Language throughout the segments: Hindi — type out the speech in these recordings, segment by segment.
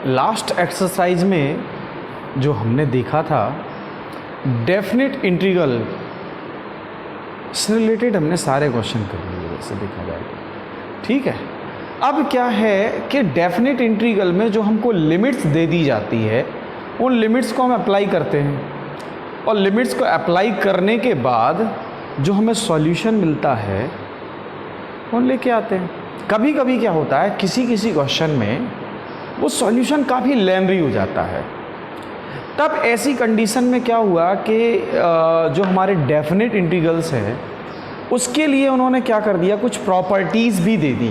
लास्ट एक्सरसाइज में जो हमने देखा था डेफिनेट इंटीग्रल से रिलेटेड हमने सारे क्वेश्चन कर लिए वैसे देखा जाए तो, ठीक है। अब क्या है कि डेफिनेट इंटीग्रल में जो हमको लिमिट्स दे दी जाती है उन लिमिट्स को हम अप्लाई करते हैं और लिमिट्स को अप्लाई करने के बाद जो हमें सॉल्यूशन मिलता है वो लेके आते हैं। कभी कभी क्या होता है किसी क्वेश्चन में वो सॉल्यूशन काफ़ी लेंथी हो जाता है, तब ऐसी कंडीशन में क्या हुआ कि जो हमारे डेफिनेट इंटीग्रल्स हैं उसके लिए उन्होंने क्या कर दिया, कुछ प्रॉपर्टीज़ भी दे दी।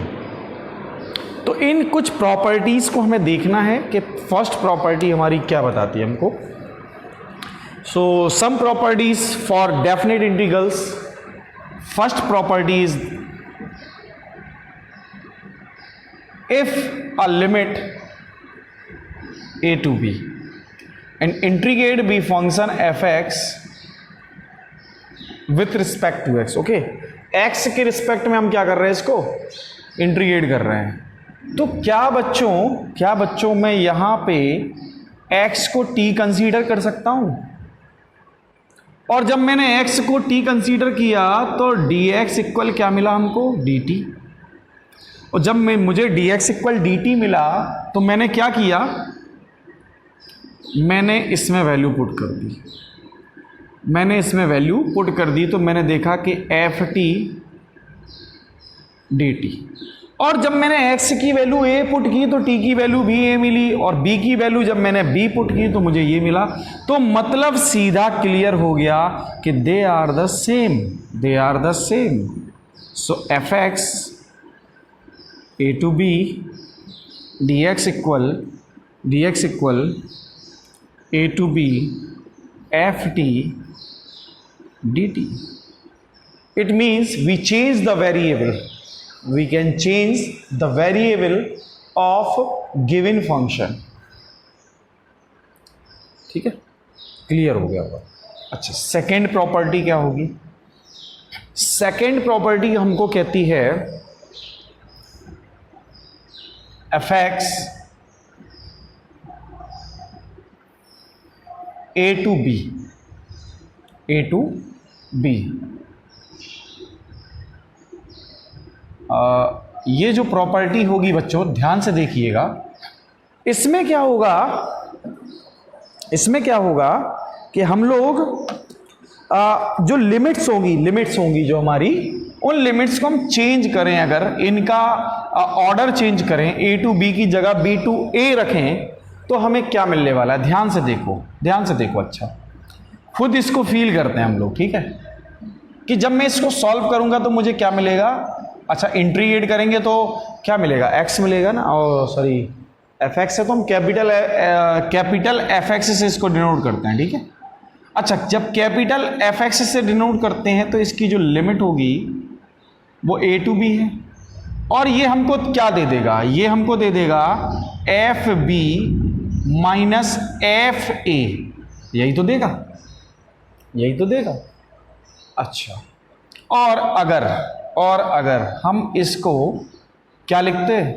तो इन कुछ प्रॉपर्टीज़ को हमें देखना है कि फर्स्ट प्रॉपर्टी हमारी क्या बताती है हमको। So some properties for definite integrals. First property is if a limit a to b and integrate b function fx with respect to x, okay x के रिस्पेक्ट में हम क्या कर रहे हैं, इसको इंटीग्रेट कर रहे हैं। तो क्या बच्चों मैं यहां पे x को t कंसीडर कर सकता हूं, और जब मैंने x को t कंसीडर किया तो dx इक्वल क्या मिला हमको, dt। और जब मुझे dx इक्वल dt मिला तो मैंने क्या किया, मैंने इसमें वैल्यू पुट कर दी। तो मैंने देखा कि ft dt, और जब मैंने x की वैल्यू a पुट की तो t की वैल्यू भी a मिली, और b की वैल्यू जब मैंने b पुट की तो मुझे ये मिला। तो मतलब सीधा क्लियर हो गया कि they are the same. So fx a to b dx equal a to b ft dt. It means we change the variable. We can change the variable of given function. ठीक है, क्लियर हो गया होगा। अच्छा, सेकेंड प्रॉपर्टी क्या होगी? सेकेंड प्रॉपर्टी हमको कहती है fx a to b ये जो प्रॉपर्टी होगी बच्चों ध्यान से देखिएगा, इसमें क्या होगा कि हम लोग जो लिमिट्स होंगी जो हमारी, उन लिमिट्स को हम चेंज करें, अगर इनका ऑर्डर चेंज करें, a to b की जगह b to a रखें तो हमें क्या मिलने वाला है, ध्यान से देखो। अच्छा, खुद इसको फील करते हैं हम लोग, ठीक है, कि जब मैं इसको सॉल्व करूंगा तो मुझे क्या मिलेगा। अच्छा, इंटीग्रेट करेंगे तो क्या मिलेगा, x मिलेगा ना, और सॉरी fx है तो हम कैपिटल fx से इसको डिनोट करते हैं, ठीक है। अच्छा, जब कैपिटल fx से डिनोट करते हैं तो इसकी जो लिमिट होगी वो a to b है, और ये हमको क्या दे देगा, ये हमको दे देगा fb माइनस fa, यही तो देगा। अच्छा, और अगर हम इसको क्या लिखते हैं,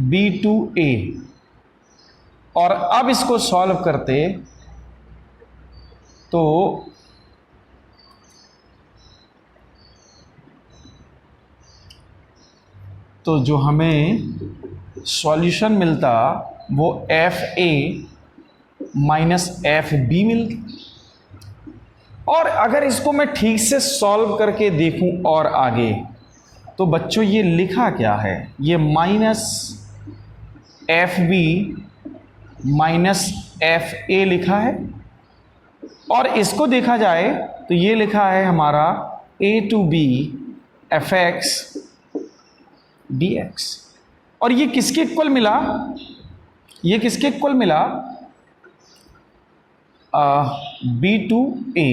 b to a, और अब इसको सॉल्व करते तो जो हमें सॉल्यूशन मिलता वो fa माइनस fb मिलता। और अगर इसको मैं ठीक से सॉल्व करके देखूं और आगे, तो बच्चों ये लिखा क्या है, ये माइनस fb माइनस fa लिखा है, और इसको देखा जाए तो ये लिखा है हमारा a to b fx dx। और ये किसके इक्वल मिला, b to a,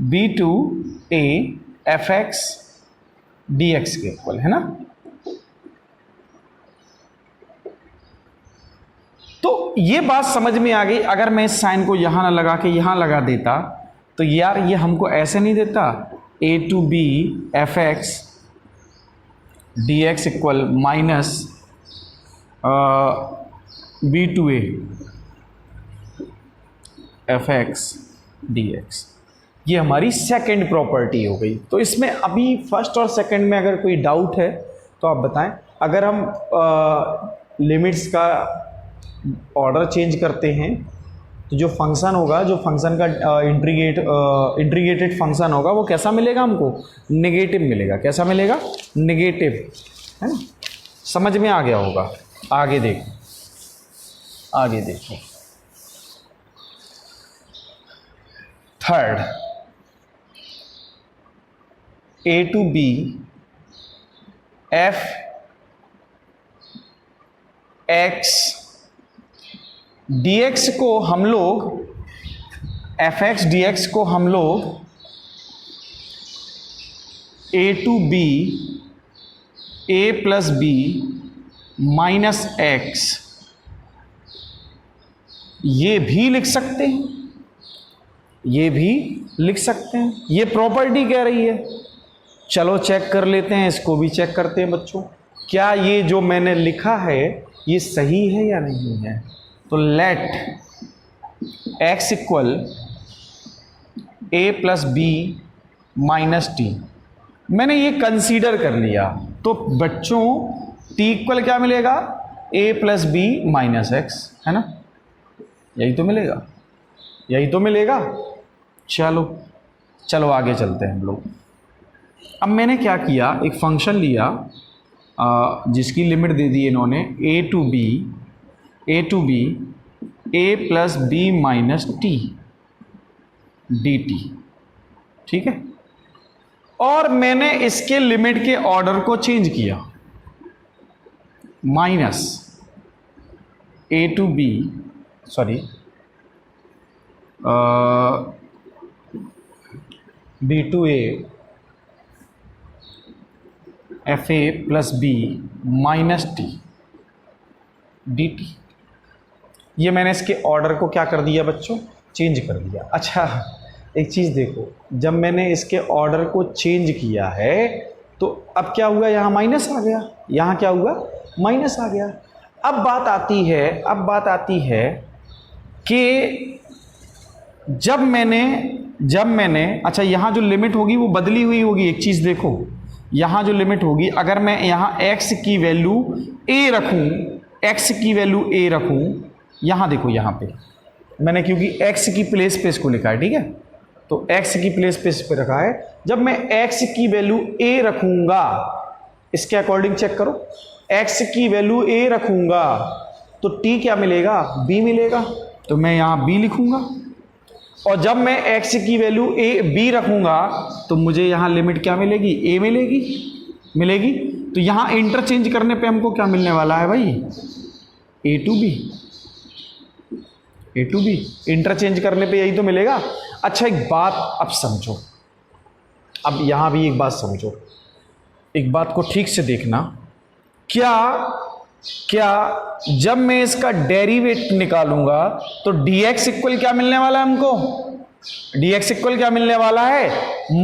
b to a fx dx के इक्वल है ना। तो ये बात समझ में आ गई। अगर मैं इस साइन को यहां ना लगा के यहां लगा देता तो यार ये हमको ऐसे नहीं देता, a to b fx dx equal minus B to A F x D X, ये हमारी सेकंड प्रॉपर्टी हो गई। तो इसमें अभी फर्स्ट और सेकंड में अगर कोई डाउट है तो आप बताएं। अगर हम लिमिट्स का ऑर्डर चेंज करते हैं तो जो फंक्शन होगा, जो फंक्शन का इंटीग्रेटेड फंक्शन होगा, वो कैसा मिलेगा हमको? नेगेटिव मिलेगा। कैसा मिलेगा? नेगेटिव, है ना? समझ में आ गया होगा। आगे देखो, आगे देखो। Third, A to B F x D X को हम लोग, एफ एक्स डी एक्स को हम लोग a to b a plus B minus x, ये भी लिख सकते हैं, ये भी लिख सकते हैं। ये प्रॉपर्टी कह रही है। चलो चेक कर लेते हैं, इसको भी चेक करते हैं बच्चों। क्या ये जो मैंने लिखा है ये सही है या नहीं है? तो लेट x इक्वल ए प्लस बी माइनस टी, मैंने ये कंसीडर कर लिया। तो बच्चों t इक्वल क्या मिलेगा? a plus B minus X, है ना? यही तो मिलेगा, यही तो मिलेगा। चलो चलो आगे चलते हैं हम लोग। अब मैंने क्या किया, एक फंक्शन लिया जिसकी लिमिट दे दी इन्होंने a to b a plus B minus T D t, ठीक है। और मैंने इसके लिमिट के ऑर्डर को चेंज किया, minus A to B, sorry B to A F A plus B minus T D T. ये मैंने इसके ऑर्डर को क्या कर दिया बच्चों? चेंज कर दिया। अच्छा एक चीज़ देखो, जब मैंने इसके ऑर्डर को चेंज किया है तो अब क्या हुआ? यहाँ माइनस आ गया, यहाँ क्या हुआ? माइनस आ गया। अब बात आती है कि जब मैंने अच्छा यहाँ जो लिमिट होगी वो बदली हुई होगी। एक चीज़ देखो, यहाँ जो लिमिट होगी, अगर मैं यहाँ x की वैल्यू a रखूँ, यहाँ देखो, यहाँ पे मैंने क्योंकि x की प्लेस पे इसको लिखा है, ठीक है, तो x की प्लेस पे इस पे रखा है। जब मैं x की वैल्यू a रखूँगा, इसके अकॉर्डिंग चेक करो, x की वैल्यू a रखूँगा तो t क्या मिलेगा? b मिलेगा। तो मैं यहाँ b लिखूँगा। और जब मैं x की वैल्यू b रखूँगा तो मुझे यहाँ लिमिट क्या मिलेगी? a मिलेगी। तो यहाँ इंटरचेंज करने पे हमको क्या मिलने वाला है भाई? a टू बी इंटरचेंज करने पे यही तो मिलेगा। अच्छा एक बात अब समझो, अब यहाँ भी एक बात समझो, एक बात को ठीक से देखना। क्या जब मैं इसका डेरिवेट निकालूंगा तो dx इक्वल क्या मिलने वाला है हमको? dx इक्वल क्या मिलने वाला है?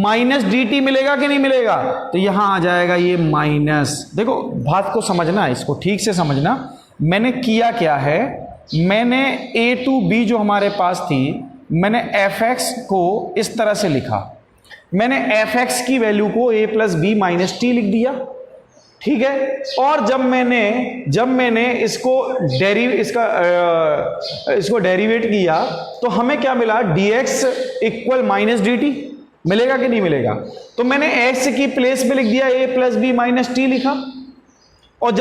माइनस dt मिलेगा कि नहीं मिलेगा? तो यहां आ जाएगा ये माइनस। देखो बात को समझना, इसको ठीक से समझना। मैंने किया क्या है, मैंने a टू b जो हमारे पास थी, मैंने fx को इस तरह से लिखा। मैंने fx की वैल्यू को a plus B minus T लिख दिया, ठीक है। और जब मैंने इसको डेरिवेट किया तो हमें क्या मिला? dx equal minus d T. मिलेगा कि नहीं मिलेगा? तो मैंने x की प्लेस पे लिख दिया a plus B minus t लिखा। और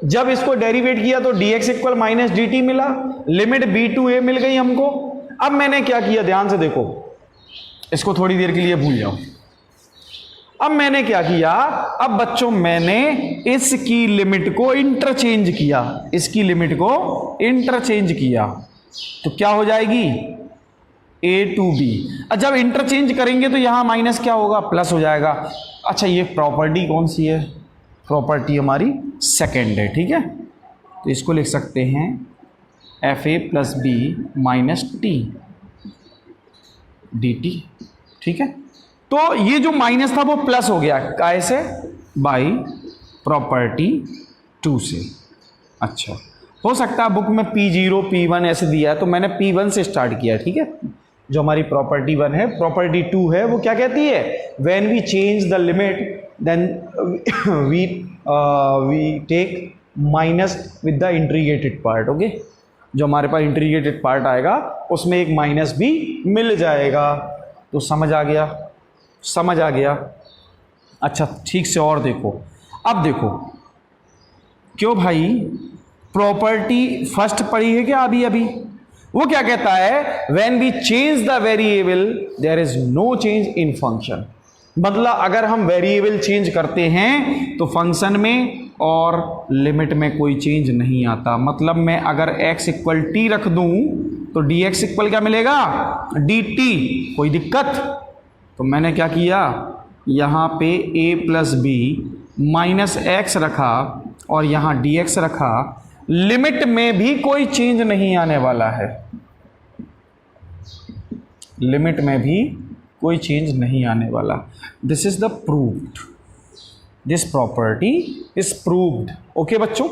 जब इसको डेरिवेट किया तो dx equal minus d t मिला, लिमिट b टू a मिल गई हमको। अब मैंने क्या किया, ध्यान से देखो, इसको थोड़ी देर के लिए भूल जाओ। अब मैंने क्या किया, अब बच्चों मैंने इसकी लिमिट को इंटरचेंज किया, तो क्या हो जाएगी? a to b। जब इंटरचेंज करेंगे तो यहां माइनस क्या होगा? प्लस हो जाएगा। अच्छा ये प्रॉपर्टी कौन सी है? प्रॉपर्टी हमारी सेकेंड है, ठीक है। तो इसको लिख सकते हैं एफ ए plus B minus T D t, ठीक है। तो ये जो माइनस था वो प्लस हो गया, कैसे? बाई प्रॉपर्टी 2 से। अच्छा, हो सकता है बुक में P0 P1 ऐसे दिया है, तो मैंने P1 से स्टार्ट किया, ठीक है। जो हमारी प्रॉपर्टी 1 है, प्रॉपर्टी 2 है, वो क्या कहती है, when we change the limit then we take minus with the integrated part. Okay, जो हमारे पास इंटीग्रेटेड पार्ट आएगा उसमें एक माइनस भी मिल जाएगा। तो समझ आ गया, समझ आ गया। अच्छा, ठीक से और देखो, अब देखो, क्यों भाई, प्रॉपर्टी फर्स्ट पढ़ी है क्या अभी अभी? वो क्या कहता है, when we change the variable there is no change in function. मतलब अगर हम वेरिएबल चेंज करते हैं तो फंक्शन में और लिमिट में कोई चेंज नहीं आता। मतलब मैं अगर x इक्वल टी रख दूं तो dx इक्वल क्या मिलेगा, dt। कोई दिक्कत? तो मैंने क्या किया, यहाँ पे a plus B minus x रखा और यहाँ dx रखा। लिमिट में भी कोई चेंज नहीं आने वाला है, लिमिट में भी कोई चेंज नहीं आने वाला। This is the proved, this property is proved. Okay बच्चों,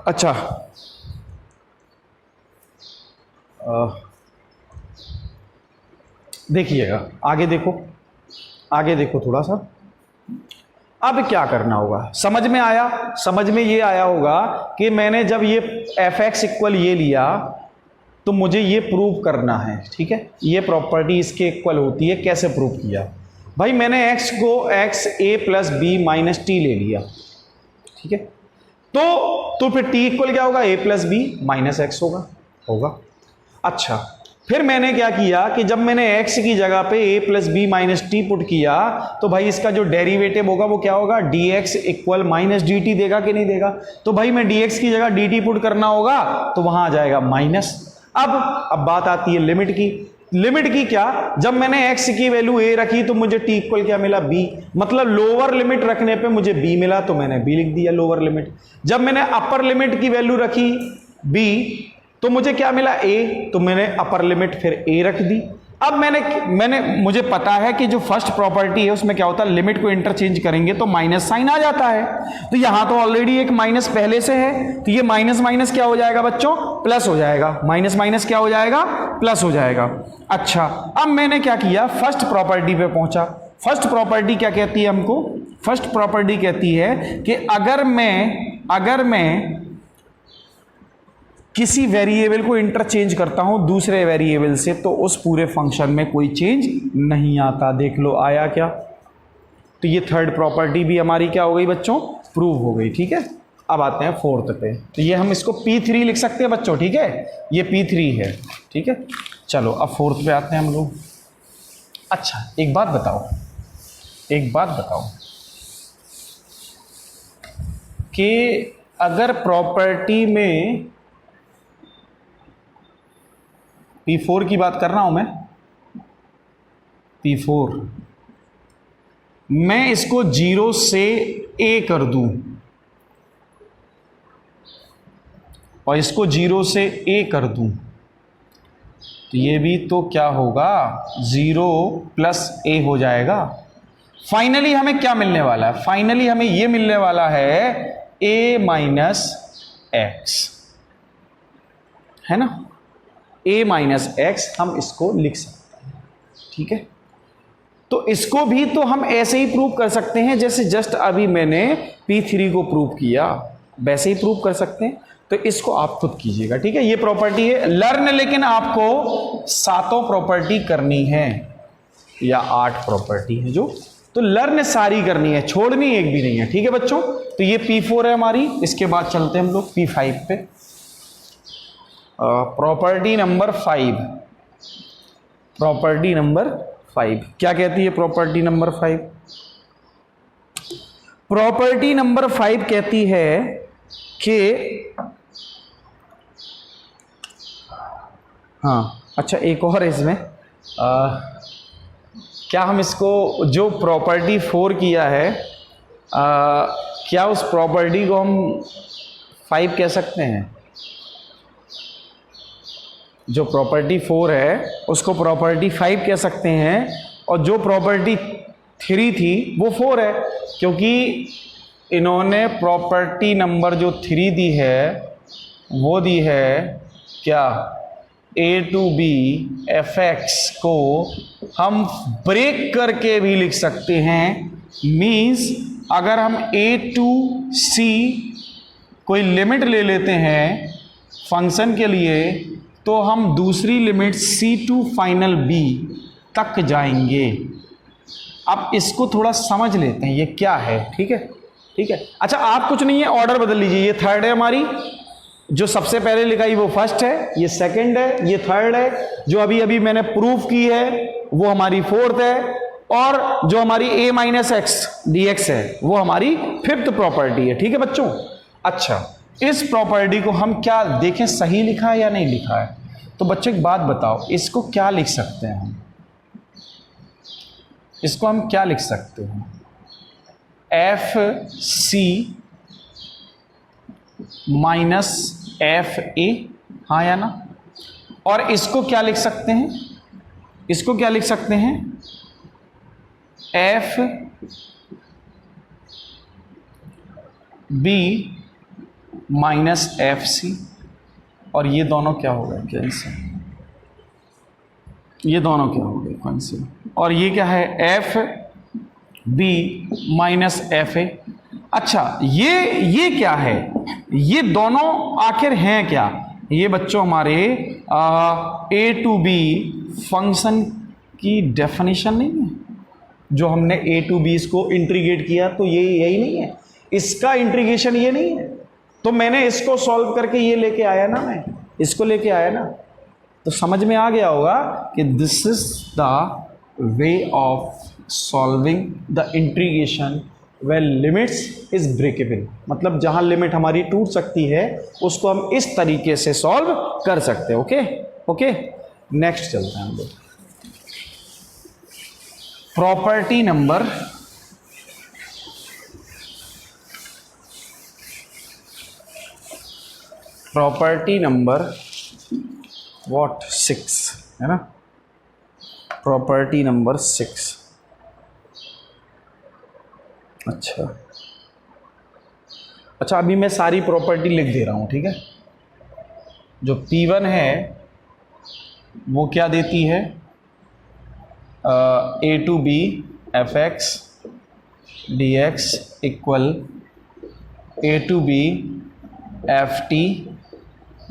अच्छा, देखिएगा आगे, देखो आगे देखो थोड़ा सा। अब क्या करना होगा, समझ में आया? समझ में ये आया होगा कि मैंने जब ये fx इक्वल ये लिया तो मुझे ये प्रूव करना है, ठीक है। ये प्रॉपर्टी इसके इक्वल होती है, कैसे प्रूव किया भाई? मैंने x को x a plus B minus t ले लिया, ठीक है। तो फिर t इक्वल क्या होगा, a plus B minus x होगा। अच्छा, फिर मैंने क्या किया कि जब मैंने x की जगह पे a plus B minus t put किया तो भाई इसका जो डेरिवेटिव होगा वो क्या होगा, dx equal minus d T देगा कि नहीं देगा? तो भाई मैं dx की जगह dt पुट करना होगा तो वहां आ जाएगा माइनस। अब बात आती है लिमिट की। लिमिट की क्या, जब मैंने x की वैल्यू a रखी तो मुझे t इक्वल क्या मिला, b। मतलब लोअर लिमिट रखने पे मुझे b मिला तो मैंने b लिख दिया, लोअर लिमिट। जब मैंने अपर लिमिट की वैल्यू रखी b तो मुझे क्या मिला, a, तो मैंने अपर लिमिट फिर a रख दी। अब मैंने मुझे पता है कि जो फर्स्ट प्रॉपर्टी है उसमें क्या होता है, लिमिट को इंटरचेंज करेंगे तो माइनस साइन आ जाता है। तो यहां तो ऑलरेडी एक माइनस पहले से है, तो ये माइनस माइनस क्या हो जाएगा बच्चों, प्लस हो जाएगा। माइनस माइनस क्या हो जाएगा, प्लस हो जाएगा। अच्छा, अब मैंने क्या किया, फर्स्ट प्रॉपर्टी पे पहुंचा। फर्स्ट प्रॉपर्टी क्या कहती है हमको, फर्स्ट प्रॉपर्टी कहती है कि अगर मैं किसी वेरिएबल को इंटरचेंज करता हूं दूसरे वेरिएबल से तो उस पूरे फंक्शन में कोई चेंज नहीं आता। देख लो आया क्या? तो ये थर्ड प्रॉपर्टी भी हमारी क्या हो गई बच्चों, प्रूव हो गई, ठीक है। अब आते हैं फोर्थ पे, तो ये हम इसको P3 लिख सकते हैं बच्चों, ठीक है, ये P3 है, ठीक है। चलो अब फोर्थ पे आते हैं हम लोग। अच्छा, एक बात बताओ कि अगर प्रॉपर्टी में P4 की बात कर रहा हूं मैं, P4 मैं इसको 0 से a कर दूं और इसको 0 से a कर दूं तो ये भी तो क्या होगा, 0 प्लस a हो जाएगा। फाइनली हमें क्या मिलने वाला है, फाइनली हमें ये मिलने वाला है a माइनस एक्स, है ना, a माइनस एक्स हम इसको लिख सकते हैं, ठीक है। तो इसको भी तो हम ऐसे ही प्रूव कर सकते हैं जैसे जस्ट अभी मैंने P3 को प्रूव किया, वैसे ही प्रूव कर सकते हैं। तो इसको आप खुद कीजिएगा, ठीक है। ये प्रॉपर्टी है लर्न, लेकिन आपको 7 प्रॉपर्टी करनी है या 8 प्रॉपर्टी है जो, तो लर्न सारी करनी है, छोड़नी एक भी नहीं है, ठीक है बच्चों। तो ये P4 है हमारी। इसके बाद चलते हैं हम लोग P5 पे। प्रॉपर्टी नंबर 5, प्रॉपर्टी नंबर 5 क्या कहती है? प्रॉपर्टी नंबर 5, प्रॉपर्टी नंबर 5 कहती है कि हाँ, अच्छा एक और इसमें क्या हम इसको जो प्रॉपर्टी 4 किया है क्या उस प्रॉपर्टी को हम 5 कह सकते हैं? जो प्रॉपर्टी 4 है उसको प्रॉपर्टी 5 कह सकते हैं, और जो प्रॉपर्टी 3 थी वो 4 है, क्योंकि इन्होंने प्रॉपर्टी नंबर जो 3 दी है वो दी है क्या, ए टू बी एफ एक्स को हम ब्रेक करके भी लिख सकते हैं। मीन्स अगर हम ए टू सी कोई लिमिट ले लेते हैं फंक्शन के लिए तो हम दूसरी limit c to final b तक जाएंगे। अब इसको थोड़ा समझ लेते हैं ये क्या है, ठीक है ठीक है। अच्छा आप कुछ नहीं है, ऑर्डर बदल लीजिए, ये थर्ड है हमारी, जो सबसे पहले लिखाई वो फर्स्ट है, ये सेकंड है, ये थर्ड है, जो अभी अभी मैंने प्रूफ की है वो हमारी फोर्थ है, और जो हमारी a minus x D x है वो हमारी फिफ्थ प्रॉपर्टी है, ठीक है बच्चों। अच्छा इस प्रॉपर्टी को हम क्या देखें सही लिखा है या नहीं लिखा है। तो बच्चों एक बात बताओ, इसको क्या लिख सकते हैं हम, इसको हम क्या लिख सकते हैं, f c minus f a, हाँ या ना। और इसको क्या लिख सकते हैं, इसको क्या लिख सकते हैं, f b minus f c. और ये दोनों क्या हो गए कैंसिल, ये दोनों क्या हो गए कैंसिल। और ये क्या है, f b minus f a. अच्छा ये क्या है, ये दोनों आखिर हैं क्या, ये बच्चों हमारे ए टू बी फंक्शन की डेफिनेशन नहीं है। जो हमने ए टू बी को इंटीग्रेट किया तो ये यही नहीं है, इसका इंटीग्रेशन ये नहीं है। तो मैंने इसको सॉल्व करके ये लेके आया ना, मैं इसको लेके आया ना, तो समझ में आ गया होगा कि this is the way of solving the integration when limits is breakable. मतलब जहां लिमिट हमारी टूट सकती है उसको हम इस तरीके से सॉल्व कर सकते हैं। ओके ओके, नेक्स्ट चलते हैं हम लोग। प्रॉपर्टी नंबर व्हाट 6 है ना, प्रॉपर्टी नंबर 6। अच्छा अभी मैं सारी प्रॉपर्टी लिख दे रहा हूँ, ठीक है। जो P1 है वो क्या देती है, a to B F x D x equal a to B f t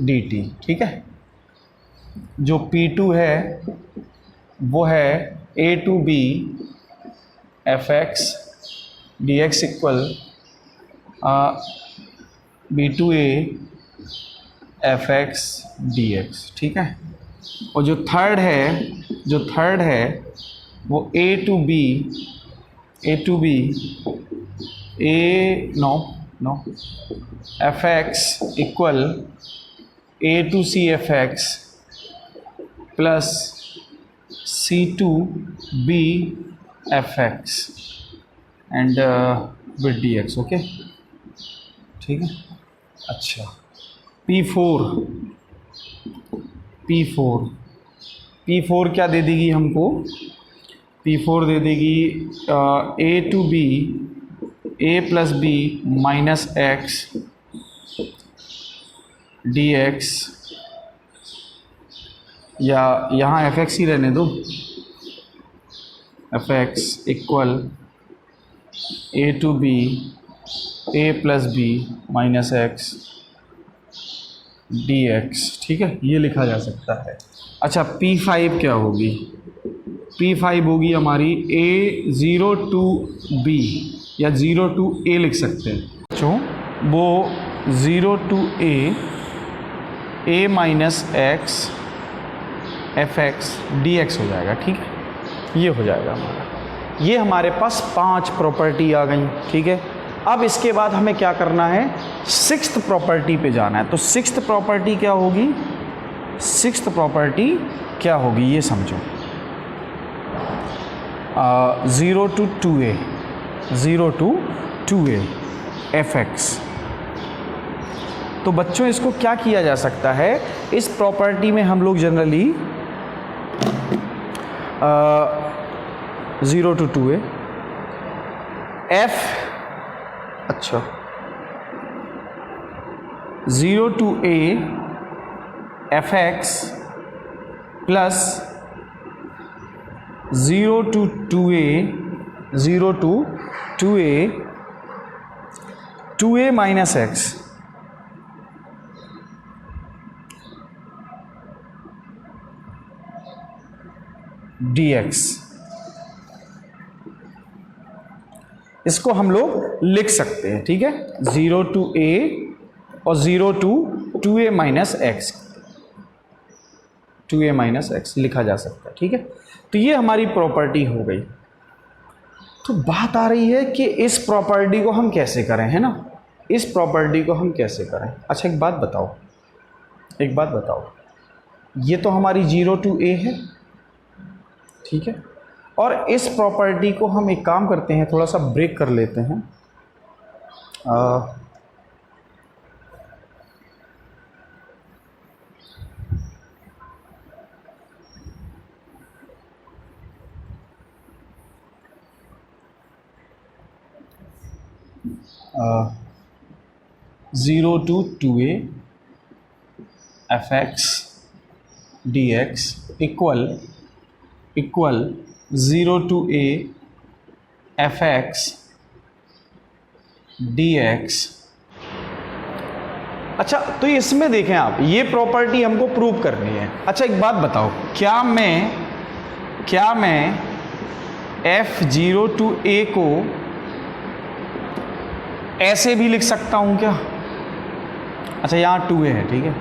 D t, ठीक है। जो P2 है वो है a to B F x D x equal b to A F x D x, ठीक है। और जो थर्ड है वो a to B F x equal a to c f x plus c to B F x and with d x, okay ठीक है। अच्छा P4 क्या दे देगी हमको, P4 दे देगी a to b a plus B minus x D x, या यहाँ एफ एक्स ही रहने दो, f x equal a to b a plus B minus x D x, ठीक है, ये लिखा जा सकता है। अच्छा P5 क्या होगी, P5 होगी हमारी ए ज़ीरो टू बी या ज़ीरो टू ए लिख सकते हैं बच्चों, वो zero to a minus x f x D x हो जाएगा, ठीक है, ये हो जाएगा हमारा। ये हमारे पास 5 प्रॉपर्टी आ गई, ठीक है। अब इसके बाद हमें क्या करना है, 6th प्रॉपर्टी पे जाना है। तो 6th प्रॉपर्टी क्या होगी, 6th प्रॉपर्टी क्या होगी ये समझो, 0 to 2a एफ एक्स। तो बच्चों इसको क्या किया जा सकता है, इस प्रॉपर्टी में हम लोग जनरली 0 to 2a एफ, अच्छा 0 to a fx plus 0 to 2a 2a minus x dx, इसको हम लोग लिख सकते हैं, ठीक है। 0 to a और 0 to 2a minus x, 2a minus x लिखा जा सकता है, ठीक है। तो ये हमारी प्रॉपर्टी हो गई। तो बात आ रही है कि इस प्रॉपर्टी को हम कैसे करें, है ना, इस प्रॉपर्टी को हम कैसे करें। अच्छा एक बात बताओ, ये तो हमारी 0 to a है, ठीक है, और इस प्रॉपर्टी को हम एक काम करते हैं, थोड़ा सा ब्रेक कर लेते हैं। 0 to 2a fx dx equal 0 to a fx dx। अच्छा तो इसमें देखें आप, ये प्रॉपर्टी हमको प्रूव करनी है। अच्छा एक बात बताओ, क्या मैं f0 to a को ऐसे भी लिख सकता हूं क्या? अच्छा यहाँ 2a है, ठीक है,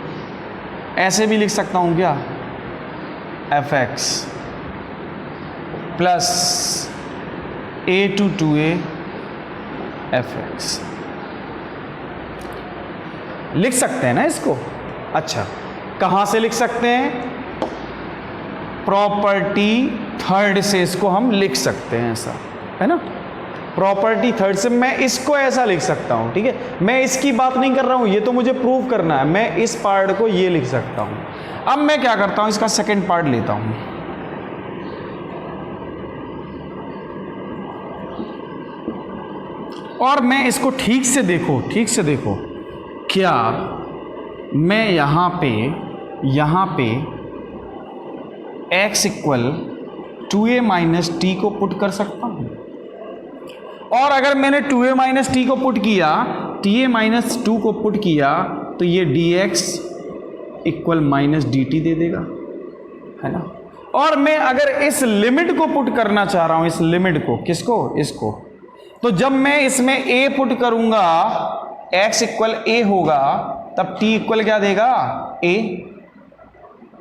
ऐसे भी लिख सकता हूं क्या? fx plus a to 2a fx लिख सकते हैं ना इसको। अच्छा कहां से लिख सकते हैं? प्रॉपर्टी थर्ड से इसको हम लिख सकते हैं, ऐसा है ना। प्रॉपर्टी थर्ड से मैं इसको ऐसा लिख सकता हूं, ठीक है। मैं इसकी बात नहीं कर रहा हूं, ये तो मुझे प्रूव करना है। मैं इस पार्ट को ये लिख सकता हूं। अब मैं क्या करता हूं, इसका सेकंड पार्ट लेता हूं। और मैं इसको ठीक से देखो, क्या मैं यहां पे x equal 2a minus T को पुट कर सकता हूं? और अगर मैंने 2a माइनस टी को पुट किया, ta माइनस 2 को पुट किया, तो ये dx इक्वल माइनस dt दे देगा, है ना। और मैं अगर इस लिमिट को पुट करना चाह रहा हूं, इस लिमिट को, किसको? इसको, तो जब मैं इसमें a पुट करूंगा, x इक्वल a होगा, तब t इक्वल क्या देगा? a।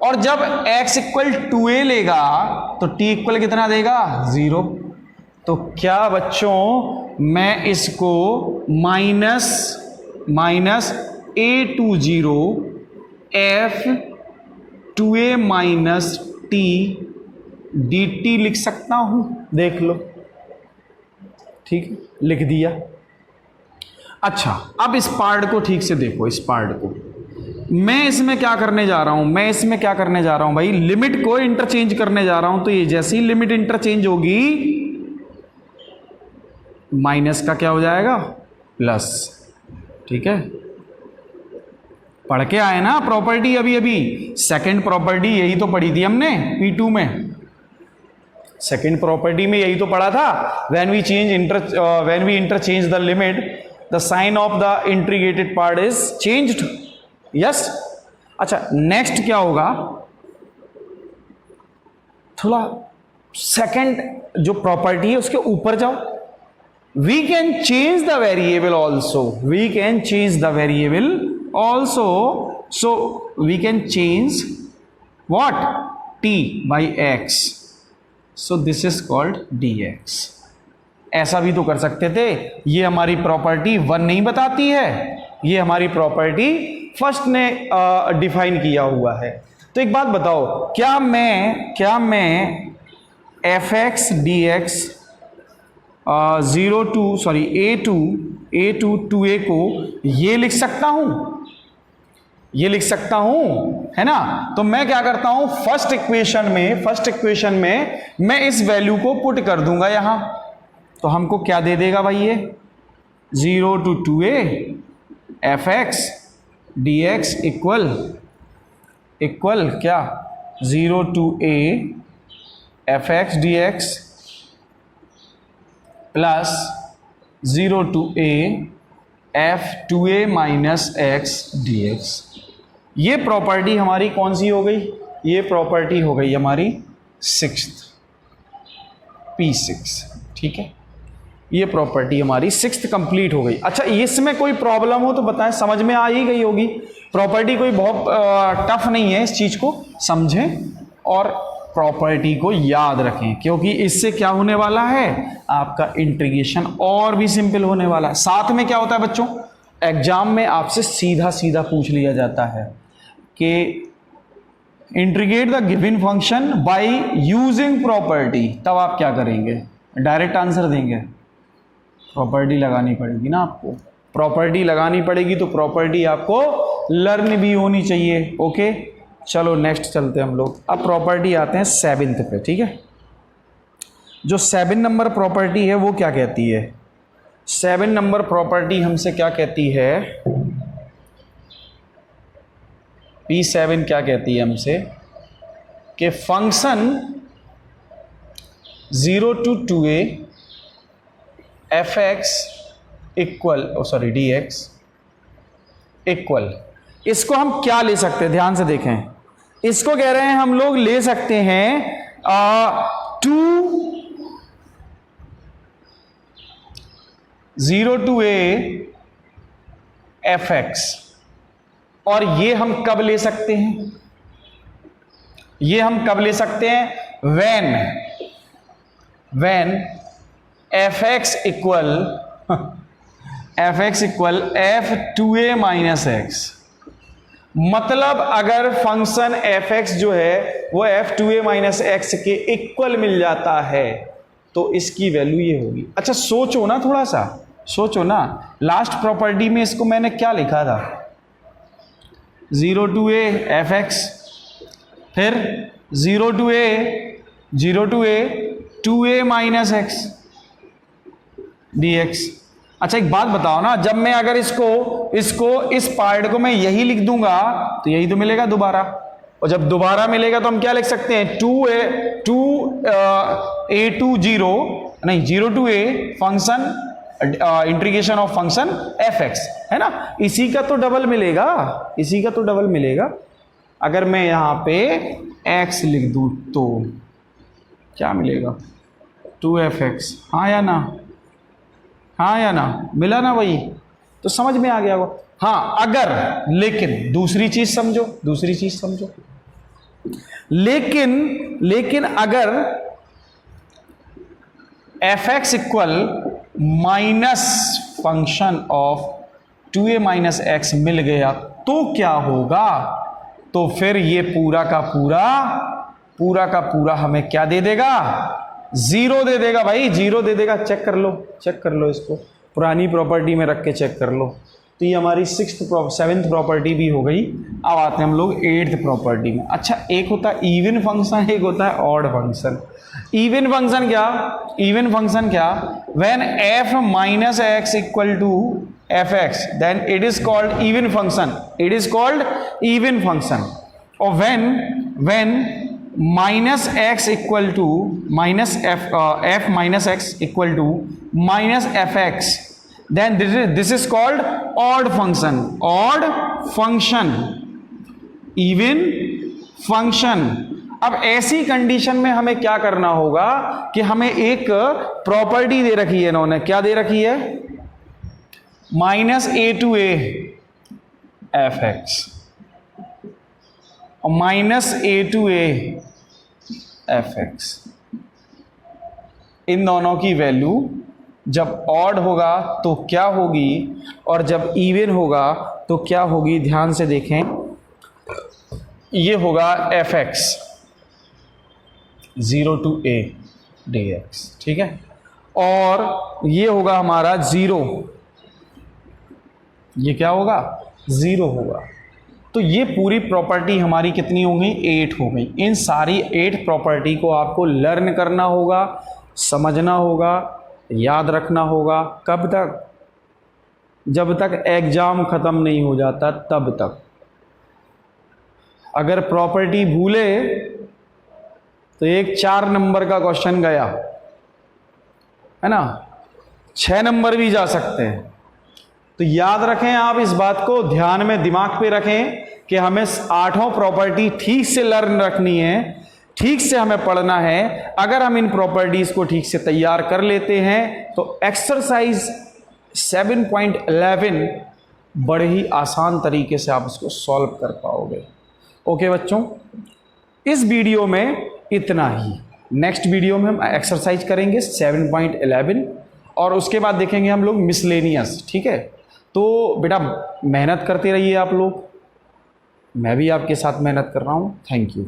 और जब x इक्वल 2a लेगा तो t इक्वल कितना देगा? 0। तो क्या बच्चों, मैं इसको minus a to 0 f 2a minus t dt लिख सकता हूं? देख लो, ठीक, लिख दिया। अच्छा अब इस पार्ट को ठीक से देखो, इस पार्ट को मैं इसमें क्या करने जा रहा हूं, भाई लिमिट को इंटरचेंज करने जा रहा हूं। तो ये जैसी ही लिमिट इंटरचेंज होगी, माइनस का क्या हो जाएगा? प्लस, ठीक है। पढ़ के आए ना प्रॉपर्टी अभी सेकंड प्रॉपर्टी यही तो पढ़ी थी हमने P2 में। सेकंड प्रॉपर्टी में यही तो पढ़ा था, when we interchange the limit the sign of the integrated part is changed. Yes. अच्छा नेक्स्ट क्या होगा, थोड़ा सेकंड जो प्रॉपर्टी है उसके ऊपर जाओ। We can change the variable also, so we can change what? t by x, so this is called dx। ऐसा भी तो कर सकते थे। ये हमारी प्रॉपर्टी 1 नहीं बताती है, ये हमारी प्रॉपर्टी फर्स्ट ने डिफाइन किया हुआ है। तो एक बात बताओ, क्या मैं fx dx a to 2a को ये लिख सकता हूं, है ना। तो मैं क्या करता हूं, फर्स्ट इक्वेशन में मैं इस वैल्यू को पुट कर दूंगा यहां, तो हमको क्या दे देगा भाई? ये 0 to 2a fx dx equal क्या 0 to a fx dx plus 0 to a f2a minus x dx। ये प्रॉपर्टी हमारी कौन सी हो गई? ये प्रॉपर्टी हो गई हमारी सिक्स्थ, P6। ठीक है, ये प्रॉपर्टी हमारी सिक्स्थ कंप्लीट हो गई। अच्छा, इसमें कोई प्रॉब्लम हो तो बताएं, समझ में आ ही गई होगी। प्रॉपर्टी कोई बहुत टफ नहीं है, इस चीज को समझें और प्रॉपर्टी को याद रखें, क्योंकि इससे क्या होने वाला है, आपका इंटीग्रेशन और भी सिंपल होने वाला है। साथ में क्या होता है बच्चों, एग्जाम में आपसे सीधा सीधा पूछ लिया जाता है कि integrate the given function by using property, तब आप क्या करेंगे? डायरेक्ट आंसर देंगे? प्रॉपर्टी लगानी पड़ेगी ना आपको, प्रॉपर्टी लगानी पड़ेगी, तो प्रॉपर्टी आपको लर्न भी होनी चाहिए। ओके, चलो नेक्स्ट चलते हैं हम लोग। अब प्रॉपर्टी आते हैं 7th पे। ठीक है, जो 7 नंबर प्रॉपर्टी है वो क्या कहती है? 7 नंबर प्रॉपर्टी हमसे क्या कहती है? P7 क्या कहती है हमसे कि function 0 to 2a fx equal dx equal, इसको हम क्या ले सकते हैं? ध्यान से देखें, इसको कह रहे हैं हम लोग ले सकते हैं 0 to a fx, और ये हम कब ले सकते हैं? ये हम कब ले सकते हैं? when fx equal f2a minus x, मतलब अगर फंक्शन fx जो है वो f2a माइनस x के इक्वल मिल जाता है तो इसकी वैल्यू ये होगी। अच्छा सोचो ना, थोड़ा सा सोचो ना, लास्ट प्रॉपर्टी में इसको मैंने क्या लिखा था? 0 to a fx, फिर 0 to a 2a minus x dx। अच्छा एक बात बताओ ना, जब मैं अगर इसको इस पार्ट को मैं यही लिख दूंगा तो यही तो मिलेगा दोबारा, और जब दोबारा मिलेगा तो हम क्या लिख सकते हैं? 0 to a function integration of function fx, है ना? इसी का तो डबल मिलेगा, इसी का तो डबल मिलेगा। अगर मैं यहां पे x लिख दूं तो क्या मिलेगा? 2fx। हाँ या ना? हाँ या ना? मिला ना? वही तो समझ में आ गया वो। हाँ, अगर, लेकिन दूसरी चीज समझो, दूसरी चीज समझो, लेकिन अगर fx equal minus function of 2a minus x मिल गया तो क्या होगा? तो फिर ये पूरा का पूरा हमें क्या दे देगा? 0 दे देगा भाई, 0 दे देगा। चेक कर लो इसको, पुरानी प्रॉपर्टी में रख के चेक कर लो। तो ये हमारी 7th प्रॉपर्टी भी हो गई। अब आते हैं हम लोग 8th प्रॉपर्टी में। अच्छा, एक होता है इवन फंक्शन, एक होता है ऑड फंक्शन। इवन फंक्शन क्या? When f minus x equal to fx, then it is called even function. और when minus x equal to minus f minus x equal to minus fx, then this is called odd function, even function। अब ऐसी कंडीशन में हमें क्या करना होगा कि हमें एक प्रॉपर्टी दे रखी है इन्होंने, क्या दे रखी है? -a to a fx और -a to a fx, इन दोनों की वैल्यू जब ऑड होगा तो क्या होगी और जब इवन होगा तो क्या होगी? ध्यान से देखें, ये होगा fx 0 to a dx, ठीक है, और ये होगा हमारा 0, ये क्या होगा? 0 होगा। तो ये पूरी प्रॉपर्टी हमारी कितनी हो गई? 8 हो गई। इन सारी 8 प्रॉपर्टी को आपको लर्न करना होगा, समझना होगा, याद रखना होगा। कब तक? जब तक एग्जाम खत्म नहीं हो जाता तब तक। अगर प्रॉपर्टी भूले तो एक 4 नंबर का क्वेश्चन गया, है ना, 6 नंबर भी जा सकते हैं। तो याद रखें आप इस बात को, ध्यान में दिमाग पे रखें कि हमें 8 प्रॉपर्टी ठीक से लर्न रखनी है, ठीक से हमें पढ़ना है। अगर हम इन प्रॉपर्टीज को ठीक से तैयार कर लेते हैं तो एक्सरसाइज 7.11 बड़े ही आसान तरीके से आप इसको सॉल्व कर पाओगे। ओके बच्चों, इस वीडियो में इतना ही। नेक्स्ट वीडियो में हम एक्सरसाइज करेंगे 7.11 और उसके बाद देखेंगे हम लोग मिसलेनियस। ठीक है, तो बेटा मेहनत करते रहिए आप लोग, मैं भी आपके साथ मेहनत कर रहा हूँ। Thank you.